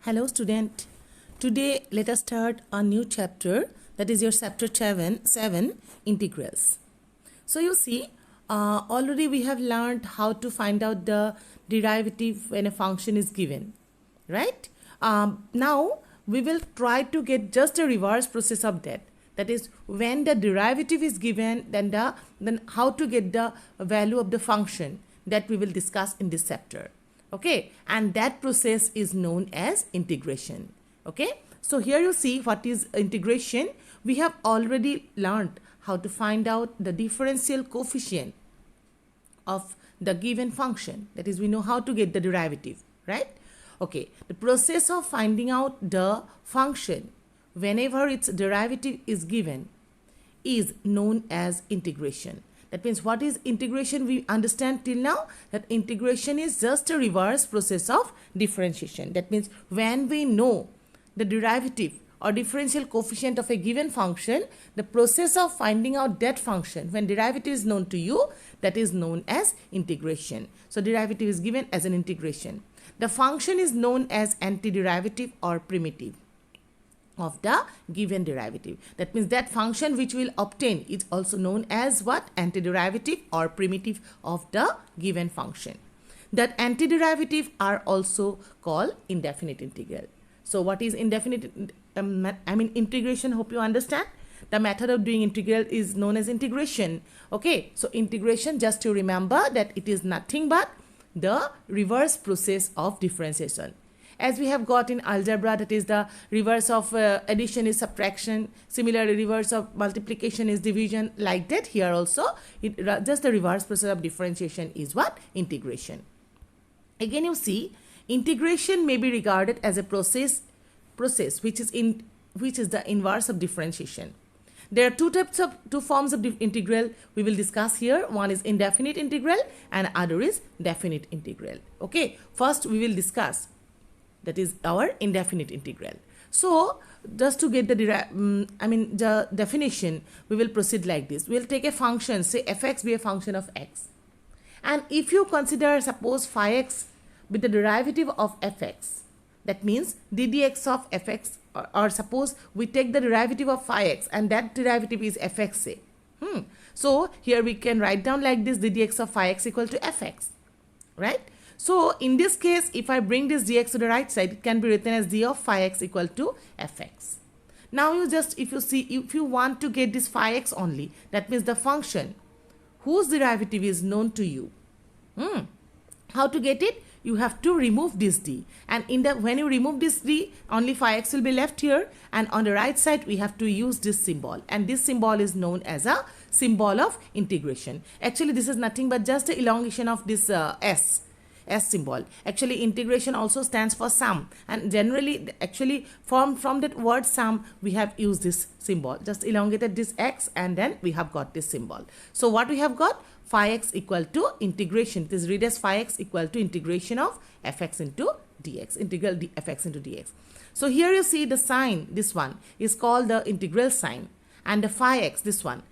Hello student. Today let us start a new chapter, that is your chapter 7 integrals. So you see already we have learned how to find out the derivative when a function is given, right? Now we will try to get just a reverse process of that. That is, when the derivative is given, then how to get the value of the function, that we will discuss in this chapter. Okay, and that process is known as integration. Okay, so here you see what is integration. We have already learned how to find out the differential coefficient of the given function. That is, we know how to get the derivative, right? Okay, the process of finding out the function whenever its derivative is given is known as integration. That means, what is integration? We understand till now that integration is just a reverse process of differentiation. That means, when we know the derivative or differential coefficient of a given function, the process of finding out that function when derivative is known to you, that is known as integration. So derivative is given as an integration. The function is known as antiderivative or primitive of the given derivative. That means that function which will obtain is also known as what? Antiderivative or primitive of the given function. That antiderivative are also called indefinite integral. So what is indefinite? Integration. Hope you understand. The method of doing integral is known as integration. Okay, so integration, just to remember that it is nothing but the reverse process of differentiation. As we have got in algebra, that is the reverse of addition is subtraction. Similarly, reverse of multiplication is division. Like that, here also, just the reverse process of differentiation is what? Integration. Again, you see, integration may be regarded as a process which is the inverse of differentiation. There are two forms of integral we will discuss here. One is indefinite integral and other is definite integral. Okay, first we will discuss, that is our indefinite integral. So just to get the the definition, we will proceed like this. We will take a function, say fx be a function of x, and if you consider, suppose phi x with the derivative of fx, that means ddx of fx, or suppose we take the derivative of phi x and that derivative is fx, say. So here we can write down like this: ddx of phi x equal to fx, right? So in this case, if I bring this dx to the right side, it can be written as d of phi x equal to fx. Now you just, if you want to get this phi x only, that means the function whose derivative is known to you. How to get it? You have to remove this d, and when you remove this d, only phi x will be left here, and on the right side we have to use this symbol, and this symbol is known as a symbol of integration. Actually, this is nothing but just the elongation of this s symbol. Actually, integration also stands for sum, and generally, actually, from that word sum, we have used this symbol, just elongated this x, and then we have got this symbol. So what we have got? Phi x equal to integration. It is read as phi x equal to integration of fx into dx, integral fx into dx. So here you see the sign, this one is called the integral sign, and the phi x, this one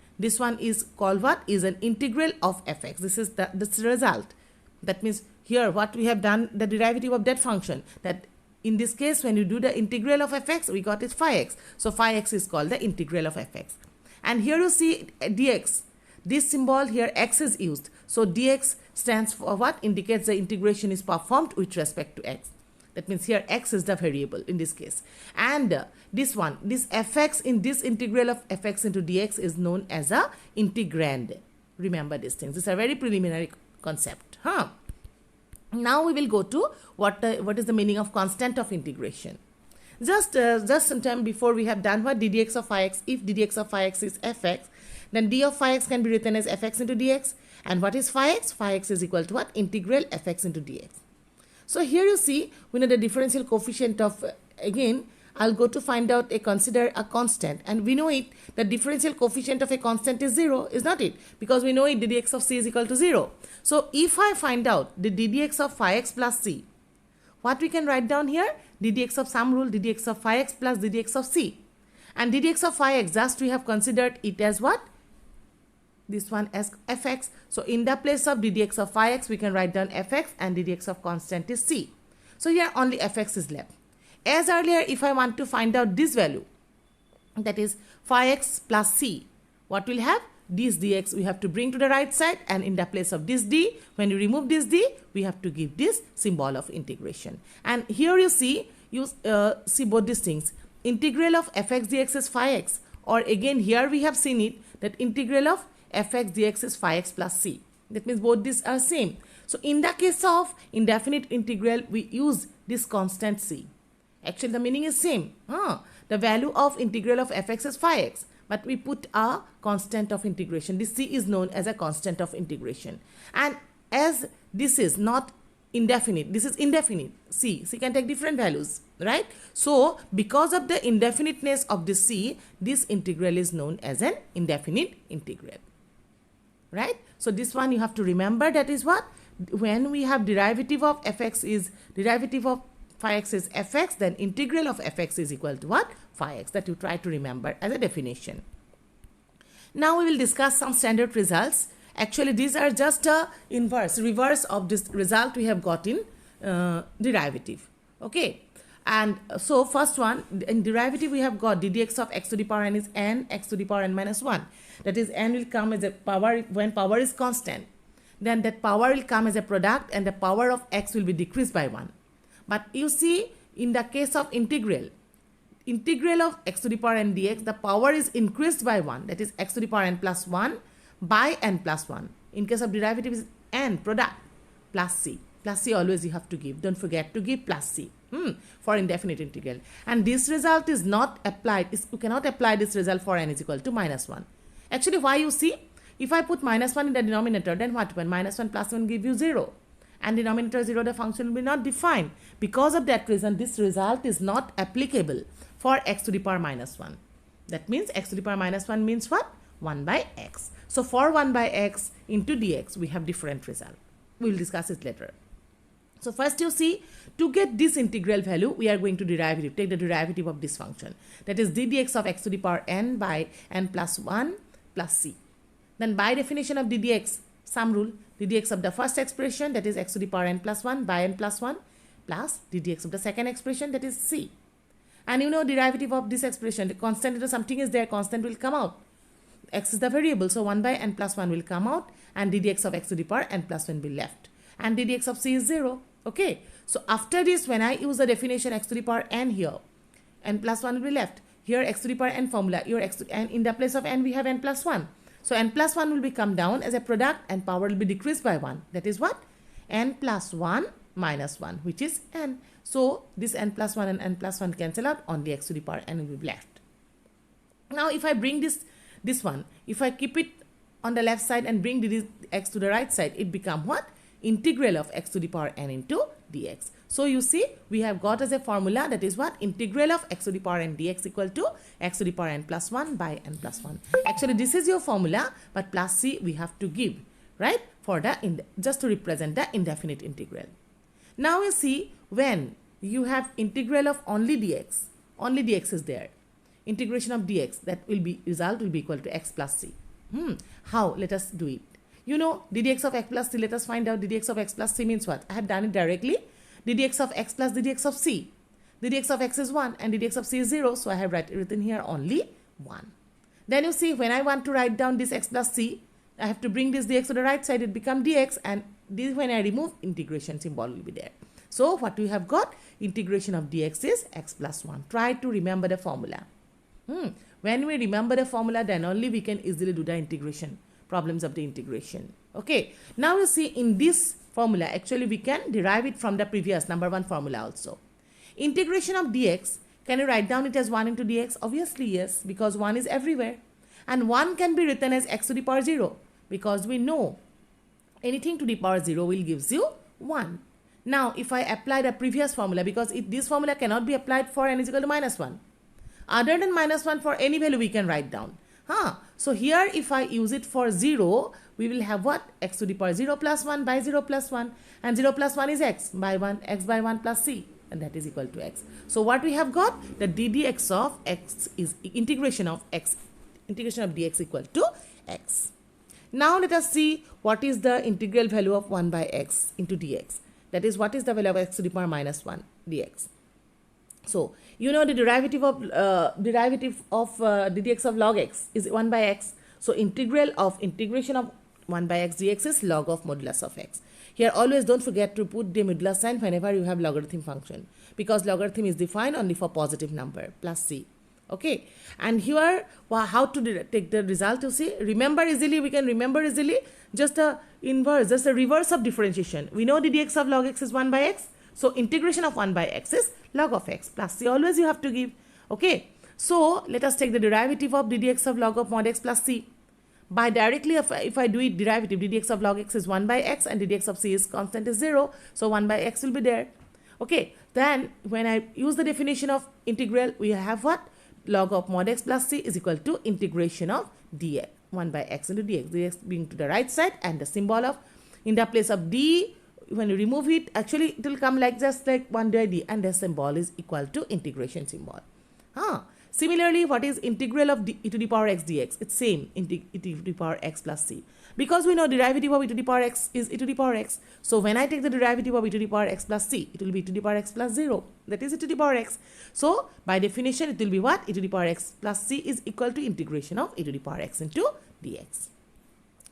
is called what? Is an integral of fx. This is the result. That means here what we have done, the derivative of that function, that in this case when you do the integral of fx, we got is phi x. So phi x is called the integral of fx. And here you see dx. This symbol here, x, is used. So dx stands for what? Indicates the integration is performed with respect to x. That means here x is the variable in this case. And this fx in this integral of fx into dx is known as a integrand. Remember these things. These are very preliminary concept. Now we will go to what is the meaning of constant of integration. Just some time before we have done what? ddx of phi x. If ddx of phi x is fx, then d of phi x can be written as fx into dx. And what is phi x? Phi x is equal to what? Integral fx into dx. So here you see, we know the differential coefficient of, again, I'll go to find out consider a constant, and we know it, the differential coefficient of a constant is 0, is not it? Because we know it, ddx of c is equal to 0. So if I find out the ddx of phi x plus c, what we can write down here? ddx of some rule, ddx of phi x plus ddx of c. And ddx of phi x, just we have considered it as what? This one as fx. So in the place of ddx of phi x, we can write down fx, and ddx of constant is c. So here only fx is left. as earlier, if I want to find out this value, that is phi x plus c, what will have? This dx we have to bring to the right side, and in the place of this d, when you remove this d, we have to give this symbol of integration. And here you see both these things. Integral of fx dx is phi x, or again here we have seen it that integral of fx dx is phi x plus c. That means both these are same. So in the case of indefinite integral, we use this constant c. Actually the meaning is same. The value of integral of fx is phi x, but we put a constant of integration. This c is known as a constant of integration. And as this is not indefinite, this is indefinite. C can take different values, right? So because of the indefiniteness of this c, this integral is known as an indefinite integral, right? So this one you have to remember, that is what? When we have derivative of fx is derivative of phi x is fx, then integral of fx is equal to what? Phi x. That you try to remember as a definition. Now we will discuss some standard results. Actually these are just a reverse of this result we have got in derivative. Okay, and so first one, in derivative we have got ddx of x to the power n is n x to the power n minus 1. That is, n will come as a power when power is constant. Then that power will come as a product, and the power of x will be decreased by 1. But you see, in the case of integral of x to the power n dx, the power is increased by 1. That is x to the power n plus 1 by n plus 1. In case of derivative is n product plus c. Plus c always you have to give. Don't forget to give plus c for indefinite integral. And this result is not applied. You cannot apply this result for n is equal to minus 1. Actually, why? You see, if I put minus 1 in the denominator, then what? When minus 1 plus 1 give you 0. And denominator 0, the function will be not defined. Because of that reason, this result is not applicable for x to the power minus 1. That means x to the power minus 1 means what? 1 by x. So for 1 by x into dx, we have different result. We will discuss it later. So first you see, to get this integral value, we are going to take the derivative of this function. That is ddx of x to the power n by n plus 1 plus c. Then by definition of ddx, sum rule, ddx of the first expression, that is x to the power n plus 1 by n plus 1, plus ddx of the second expression, that is c. And you know derivative of this expression, the constant, if something is there, constant will come out. X is the variable, so 1 by n plus 1 will come out, and ddx of x to the power n plus 1 will be left. And ddx of c is 0. Okay. So after this, when I use the definition x to the power n here, n plus 1 will be left. Here x to the power n formula, here x to n, in the place of n we have n plus 1. So n plus 1 will be come down as a product, and power will be decreased by 1. That is what? N plus 1 minus 1, which is n. So this n plus 1 and n plus 1 cancel out, only x to the power n will be left. Now if I bring this one, if I keep it on the left side and bring this x to the right side, it become what? Integral of x to the power n into dx. So you see, we have got as a formula, that is what? Integral of x to the power n dx equal to x to the power n plus 1 by n plus 1. Actually this is your formula, but plus c we have to give, right? For the just to represent the indefinite integral. Now you see, when you have integral of only dx is there, integration of dx, that will be result will be equal to x plus c. How? Let us do it. You know ddx of x plus c. Let us find out ddx of x plus c means what? I have done it directly. ddx of x plus ddx of c. ddx of x is 1 and ddx of c is 0. So I have written here only 1. Then you see, when I want to write down this x plus c, I have to bring this dx to the right side. It become dx, and this, when I remove, integration symbol will be there. So what we have got? Integration of dx is x plus 1. Try to remember the formula. When we remember the formula, then only we can easily do the integration, problems of the integration. Okay. Now you see, in this formula, actually we can derive it from the previous number 1 formula also. Integration of dx, can you write down it as 1 into dx? Obviously yes, because 1 is everywhere. And 1 can be written as x to the power 0, because we know anything to the power 0 will gives you 1. Now if I apply the previous formula, because this formula cannot be applied for n is equal to minus 1. Other than minus 1, for any value we can write down. So here if I use it for 0, we will have what? X to the power 0 plus 1 by 0 plus 1, and 0 plus 1 is x by 1, x by 1 plus c, and that is equal to x. So what we have got? The ddx of x is integration of dx equal to x. Now let us see what is the integral value of 1 by x into dx. That is, what is the value of x to the power minus 1 dx. So you know the derivative of ddx of log x is 1 by x. So integration of 1 by x dx is log of modulus of x. Here always don't forget to put the modulus sign whenever you have logarithm function, because logarithm is defined only for positive number plus c. Okay, and here how to take the result, you see, remember easily, we can remember easily, just a inverse, just a reverse of differentiation. We know the dx of log x is 1 by x, so integration of 1 by x is log of x plus c, always you have to give. Okay, so let us take the derivative of ddx of log of mod x plus c. By directly, if I do it derivative, ddx of log x is 1 by x and ddx of c is constant is 0, so 1 by x will be there. Okay, then when I use the definition of integral, we have what? Log of mod x plus c is equal to integration of dx, 1 by x into dx being to the right side, and the symbol of, in the place of d, when you remove it, actually it will come like just like 1 by d, and the symbol is equal to integration symbol. Similarly, what is integral of e to the power x dx? It's same, e to the power x plus c. Because we know derivative of e to the power x is e to the power x. So when I take the derivative of e to the power x plus c, it will be e to the power x plus 0. That is e to the power x. So by definition, it will be what? E to the power x plus c is equal to integration of e to the power x into dx.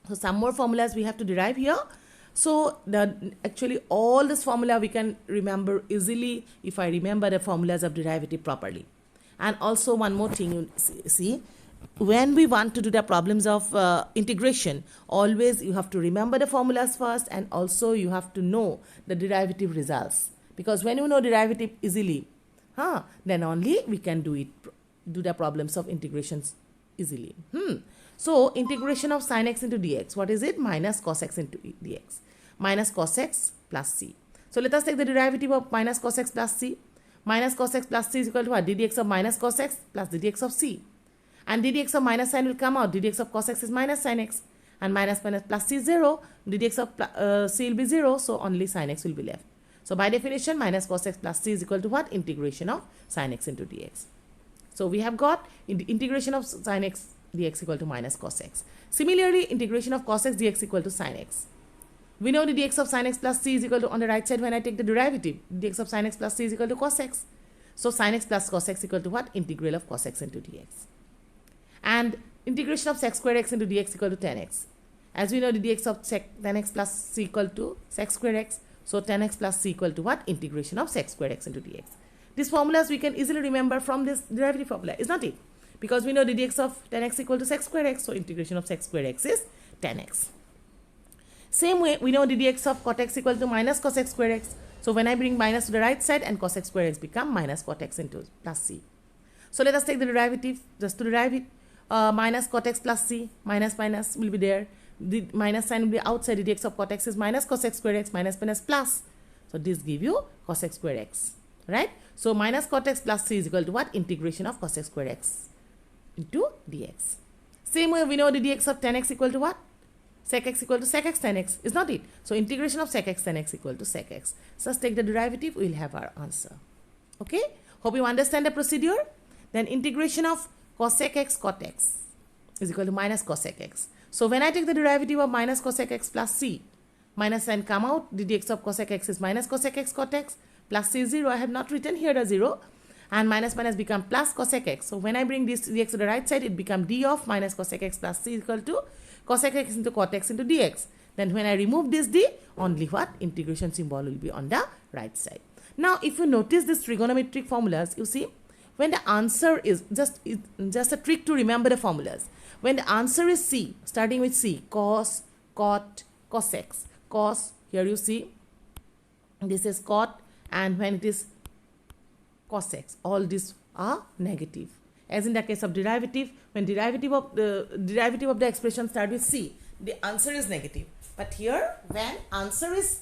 So some more formulas we have to derive here. So actually all this formula we can remember easily if I remember the formulas of derivative properly. And also one more thing, you see, when we want to do the problems of integration, always you have to remember the formulas first, and also you have to know the derivative results, because when you know derivative easily, then only we can do the problems of integrations easily. So integration of sin x into dx, what is it? Minus cos x into dx, minus cos x plus c. So let us take the derivative of minus cos x plus c. Minus cos x plus c is equal to what? Ddx of minus cos x plus ddx of c. And ddx of minus sin will come out. Ddx of cos x is minus sin x. And minus plus c is 0. Ddx of c will be 0. So only sin x will be left. So by definition, minus cos x plus c is equal to what? Integration of sin x into dx. So we have got integration of sin x dx equal to minus cos x. Similarly, integration of cos x dx equal to sin x. We know the dx of sin x plus c is equal to, on the right side when I take the derivative, dx of sin x plus c is equal to cos x. So sin x plus cos x equal to what? Integral of cos x into dx. And integration of sec square x into dx equal to tan x. As we know, the dx of tan x plus c equal to sec square x. So tan x plus c equal to what? Integration of sec square x into dx. These formulas we can easily remember from this derivative formula, is not it? Because we know the dx of tan x equal to sec square x. So integration of sec square x is tan x. Same way, we know the dx of cot x equal to minus cos x square x. So when I bring minus to the right side, and cos x square x become minus cot x into plus c. So let us take the derivative just to derive it. Minus cot x plus c, minus will be there. The minus sign will be outside. The dx of cot x is minus cos x square x, minus plus. So this give you cos x square x, right? So minus cot x plus c is equal to what? Integration of cos x square x into dx. Same way, we know the dx of tan x equal to what? Sec x equal to sec x tan x, is not it? So integration of sec x tan x equal to sec x. So let's take the derivative, we will have our answer. Okay, hope you understand the procedure. Then integration of cosec x cot x is equal to minus cosec x. So when I take the derivative of minus cosec x plus c, minus sign come out, the dx of cosec x is minus cosec x cot x, plus c is 0. I have not written here the 0, and minus become plus cosec x. So when I bring this dx to the right side, it become d of minus cosec x plus c is equal to cosec x into cot x into dx. Then when I remove this d, only what? Integration symbol will be on the right side. Now if you notice these trigonometric formulas, you see, when the answer is just a trick to remember the formulas. When the answer is c, starting with c, cos, cot, cosec, cos, here you see, this is cot, and when it is cosec, all these are negative. As in the case of derivative, when derivative of the expression start with c, the answer is negative. But here, when answer is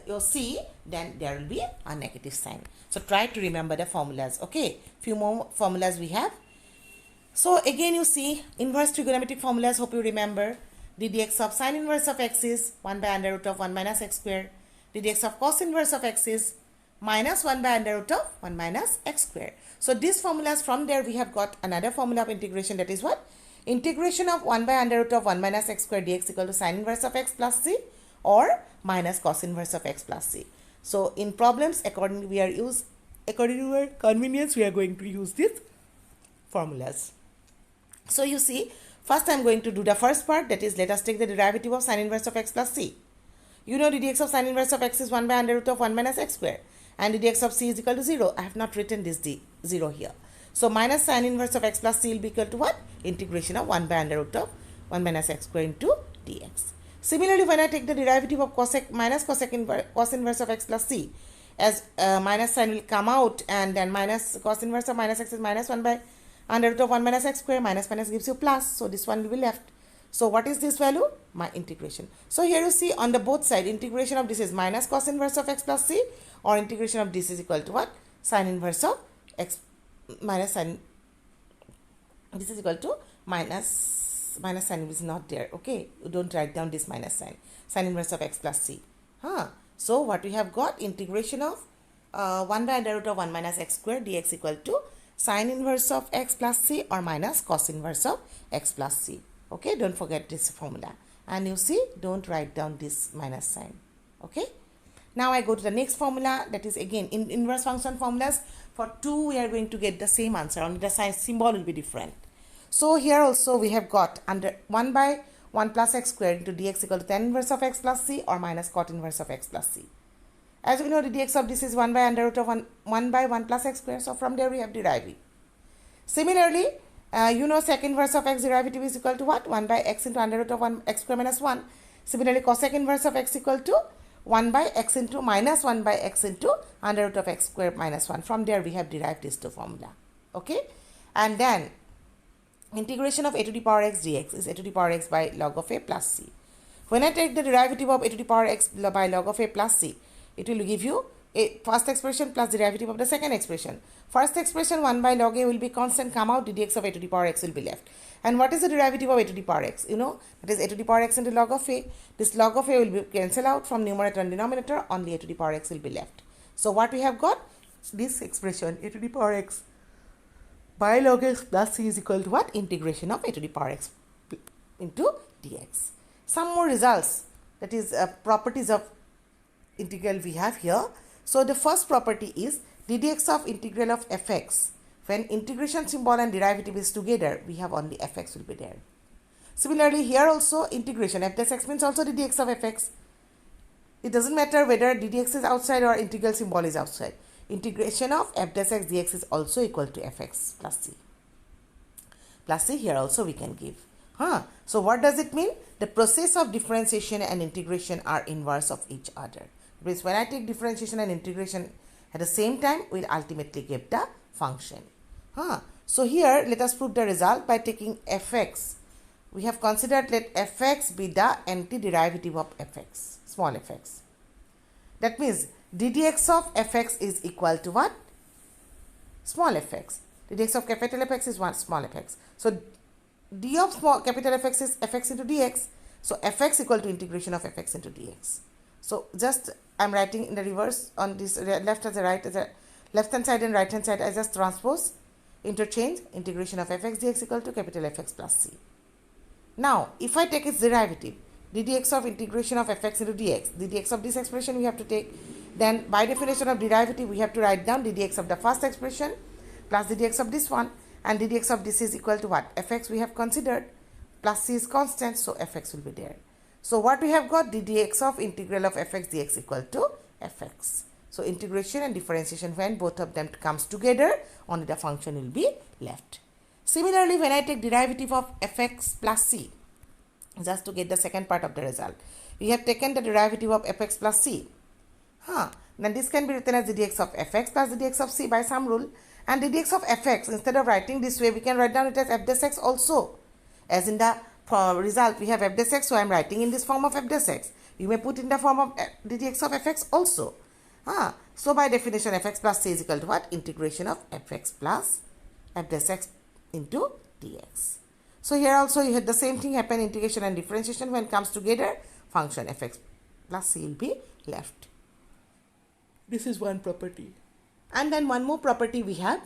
your c, then there will be a negative sign. So try to remember the formulas. Okay, few more formulas we have. So again, you see inverse trigonometric formulas. Hope you remember. The dx of sine inverse of x is 1 by under root of 1 minus x square. The dx of cos inverse of x is minus 1 by under root of 1 minus x square. So these formulas, from there we have got another formula of integration, that is what? Integration of 1 by under root of 1 minus x square dx equal to sine inverse of x plus c, or minus cos inverse of x plus c. So in problems, accordingly we are according to our convenience, we are going to use these formulas. So you see, first I am going to do the first part, that is, let us take the derivative of sine inverse of x plus c. You know ddx of sine inverse of x is 1 by under root of 1 minus x square, and ddx of c is equal to 0. I have not written this 0 here. So minus sine inverse of x plus c will be equal to what? Integration of 1 by under root of 1 minus x square into dx. Similarly, when I take the derivative of cos inverse of x plus c, as minus sign will come out, and then minus cos inverse of minus x is minus 1 by under root of 1 minus x square, minus gives you plus, so this one will be left. So what is this value? My integration. So here you see on the both side, integration of this is minus cos inverse of x plus c, or integration of this is equal to what? Sine inverse of x minus sine. This is equal to minus sign is not there. Okay, you don't write down this minus sign. Sine inverse of x plus c. So what we have got, integration of 1 by under root of 1 minus x square dx equal to sine inverse of x plus c, or minus cos inverse of x plus c. Okay, don't forget this formula. And you see, don't write down this minus sign. Okay. Now I go to the next formula, that is again in inverse function formulas. For 2 we are going to get the same answer, only the sign symbol will be different. So here also we have got under 1 by 1 plus x square into dx equal to tan inverse of x plus c, or minus cot inverse of x plus c. As we know, the dx of this is 1 by under root of 1 by 1 plus x square. So from there we have derivative. Similarly, you know sec inverse of x derivative is equal to what? 1 by x into under root of 1 x square minus 1. Similarly, cosec inverse of x equal to 1 by x into minus 1 by x into under root of x square minus 1. From there we have derived this two formula. Okay. And then integration of a to the power x dx is a to the power x by log of a plus c. When I take the derivative of a to the power x by log of a plus c, it will give you a first expression plus derivative of the second expression. First expression 1 by log a will be constant, come out, dx of a to the power x will be left. And what is the derivative of a to the power x? You know, that is a to the power x into log of a. This log of a will be cancelled out from numerator and denominator, only a to the power x will be left. So what we have got? This expression a to the power x by log x plus c is equal to what? Integration of a to the power x into dx. Some more results, that is properties of integral we have here. So the first property is ddx of integral of fx. When integration symbol and derivative is together, we have only fx will be there. Similarly, here also integration f dash x means also ddx of fx. It doesn't matter whether ddx is outside or integral symbol is outside. Integration of f dash x dx is also equal to fx plus c. Plus c here also we can give. So what does it mean? The process of differentiation and integration are inverse of each other. Because when I take differentiation and integration at the same time, we'll ultimately give the function. So here let us prove the result by taking fx. We have considered let fx be the antiderivative of fx, small fx. That means ddx of fx is equal to what? Small fx. Ddx of capital fx is one small fx. So d of small capital fx is fx into dx. So fx equal to integration of fx into dx. So just I am writing in the reverse on this left as a right, as a left hand side and right hand side. I just transpose, interchange, integration of fx dx equal to capital Fx plus c. Now if I take its derivative, ddx of integration of fx into dx, ddx of this expression we have to take. Then by definition of derivative we have to write down ddx of the first expression plus ddx of this one, and ddx of this is equal to what? Fx we have considered, plus c is constant, so fx will be there. So what we have got? ddx of integral of fx dx equal to fx. So integration and differentiation, when both of them comes together, only the function will be left. Similarly, when I take derivative of fx plus c, just to get the second part of the result, we have taken the derivative of fx plus c. Then this can be written as ddx of fx plus ddx of c by some rule. And ddx of fx, instead of writing this way, we can write down it as f dash x also. As in the result, we have f dash x, so I am writing in this form of f dash x. You may put in the form of ddx of fx also. So by definition, fx plus c is equal to what? Integration of fx plus f dash x into dx. So here also you had the same thing happen, integration and differentiation, when it comes together, function fx plus c will be left. This is one property. And then one more property we have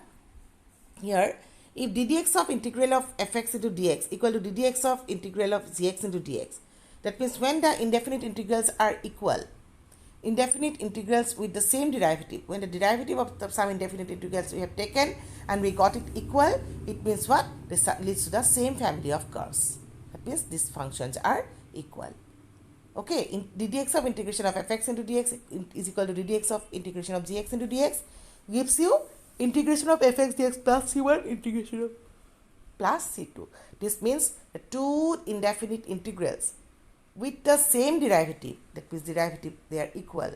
here. If ddx of integral of fx into dx equal to ddx of integral of gx into dx, that means when the indefinite integrals are equal, indefinite integrals with the same derivative. When the derivative of some indefinite integrals we have taken and we got it equal, it means what? This leads to the same family of curves. That means these functions are equal. Okay, ddx of integration of fx into dx is equal to ddx of integration of gx into dx gives you integration of fx dx plus c1 integration of plus c2. This means the two indefinite integrals with the same derivative, that means derivative they are equal,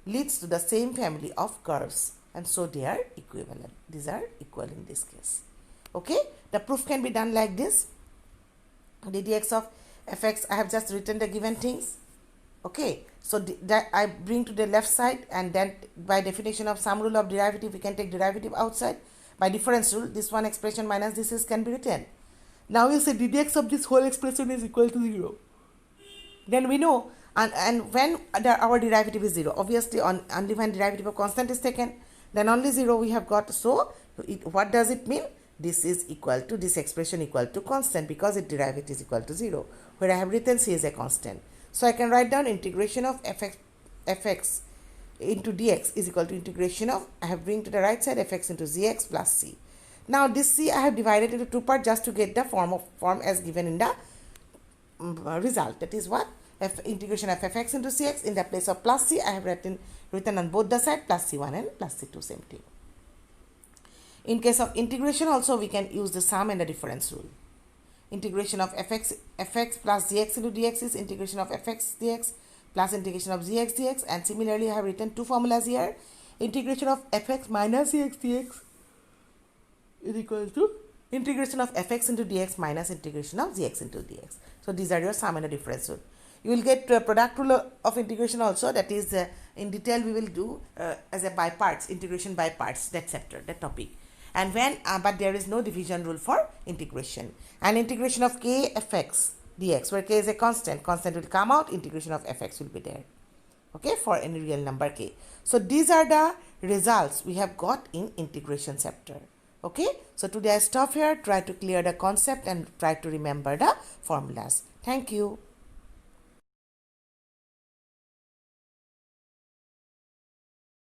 leads to the same family of curves, and so they are equivalent. These are equal in this case. Okay, the proof can be done like this. ddx of fx, I have just written the given things. Okay, so that I bring to the left side, and then by definition of some rule of derivative we can take derivative outside. By difference rule, this one expression minus this is can be written. Now you say ddx of this whole expression is equal to 0. Then we know, and when our derivative is 0, obviously only when derivative of constant is taken, then only 0 we have got. So what does it mean? This is equal to, this expression equal to constant, because its derivative is equal to 0, where I have written c is a constant. So I can write down integration of fx into dx is equal to integration of, I have bring to the right side fx into gx plus c. Now this c I have divided into two parts just to get the form as given in the result. That is what? Integration of fx into cx, in the place of plus c I have written on both the side plus c1 and plus c2, same thing. In case of integration also we can use the sum and the difference rule. Integration of fx plus gx into dx is integration of fx dx plus integration of gx dx, and similarly I have written two formulas here. Integration of fx minus gx dx is equal to integration of fx into dx minus integration of gx into dx. So these are your sum and the difference rule. You will get product rule of integration also, that is in detail we will do as a by parts, integration by parts, that chapter, that topic. And when but there is no division rule for integration. And integration of k fx dx, where k is a constant will come out, integration of fx will be there. Okay, for any real number k. So these are the results we have got in integration chapter. Okay, so today I stop here, try to clear the concept and try to remember the formulas. Thank you.